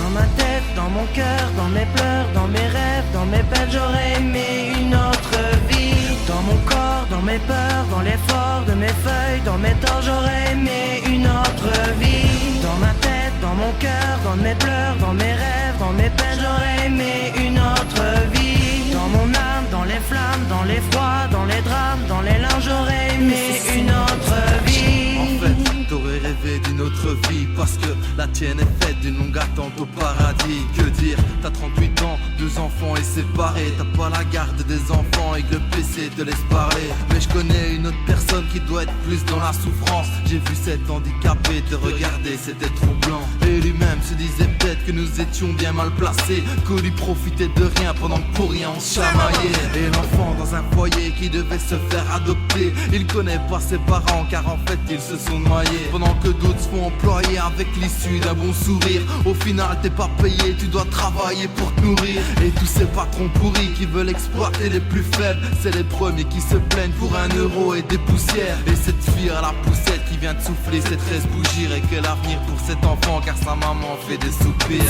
Dans ma tête, dans mon cœur, dans mes pleurs, dans mes rêves, dans mes peines, j'aurais aimé une autre vie. Dans mon corps, dans mes peurs, dans l'effort de mes feuilles, dans mes torts, j'aurais aimé une autre vie. Dans ma tête, dans mon cœur, dans mes pleurs, dans mes rêves, dans mes peines, j'aurais aimé une autre vie. Dans mon âme, dans les flammes, dans les froids, dans les drames, dans les larmes, j'aurais aimé une autre vie. En fait, t'aurais rêvé d'une autre vie, parce que la tienne est faite d'une longue attente au paradis. Que dire, t'as 38 ans, 2 enfants et séparés. T'as pas la garde des enfants et que le PC te laisse parler. Mais je connais une autre personne qui doit être plus dans la souffrance. J'ai vu cet handicapé te regarder, c'était troublant. Et lui-même se disait peut-être que nous étions bien mal placés, que lui profitait de rien pendant que pour rien on se chamaillait. Et l'enfant dans un foyer qui devait se faire adopter, il connaît pas ses parents car en fait ils se sont noyés. Pendant que d'autres se font employer avec l'issue d'un bon sourire. Au final t'es pas payé, tu dois travailler pour te nourrir. Et tous ces patrons pourris qui veulent exploiter les plus faibles, c'est les premiers qui se plaignent pour 1 euro et des poussières. Et cette fille à la poussette qui vient de souffler ses 13 bougies, et quel avenir pour cet enfant car sa maman fait des soupirs.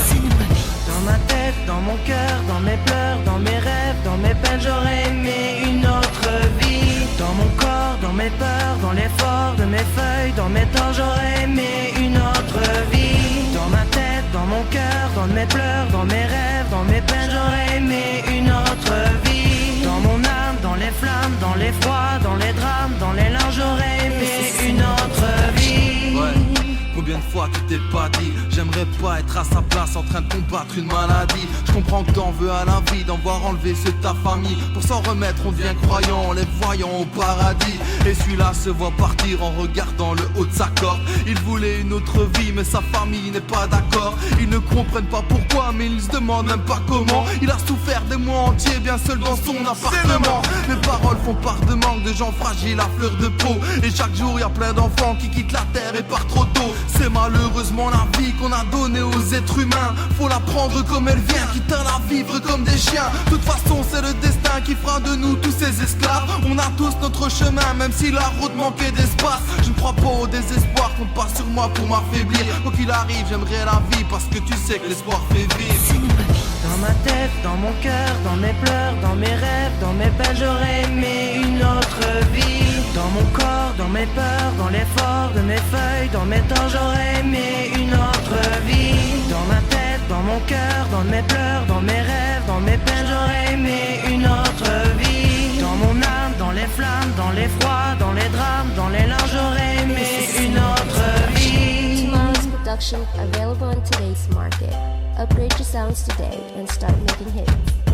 Dans ma tête, dans mon cœur, dans mes pleurs, dans mes rêves, dans mes peines, j'aurais aimé une autre vie. Dans mon corps, dans mes peurs, dans l'effort de mes feuilles, dans mes torts, j'aurais aimé une autre vie. Dans ma tête, dans mon cœur, dans mes pleurs, dans mes rêves, dans mes peines, j'aurais aimé une autre vie. Dans mon âme, dans les flammes, dans les froids, dans les drames, dans les larmes, j'aurais aimé une autre vie. Ouais. Combien de fois tu t'es pas dit, j'aimerais pas être à sa place en train de combattre une maladie. Je comprends que t'en veux à la vie d'en voir enlever ceux de ta famille. Pour s'en remettre on devient croyant en les voyant au paradis. Et celui-là se voit partir en regardant le haut de sa corde. Il voulait une autre vie mais sa famille n'est pas d'accord. Ils ne comprennent pas pourquoi mais ils se demandent même pas comment. Il a souffert des mois entiers bien seul dans son appartement. Mes paroles font part de manque de gens fragiles à fleur de peau. Et chaque jour y a plein d'enfants qui quittent la terre et partent trop tôt. C'est malheureusement la vie qu'on a donnée aux êtres humains. Faut la prendre comme elle vient, quitte à la vivre comme des chiens. De toute façon c'est le destin qui fera de nous tous ces esclaves. On a tous notre chemin même si la route manquait d'espace. Je ne crois pas au désespoir, compte pas sur moi pour m'affaiblir. Quoi qu'il arrive j'aimerais la vie parce que tu sais que l'espoir fait vivre. Dans ma tête, dans mon cœur, dans mes pleurs, dans mes rêves, dans mes peines, j'aurais aimé une autre vie. Dans mon corps, dans mes peurs, dans l'effort de mes feuilles, dans mes torts, j'aurais aimé une autre vie. Dans ma tête, dans mon cœur, dans mes pleurs, dans mes rêves, dans mes peines, j'aurais aimé une autre vie. Dans mon âme, dans les flammes, dans les froids, dans les drames, dans les larmes, j'aurais aimé une autre vie. Tomorrow's production available on today's market. Upgrade your sounds today and start making hits.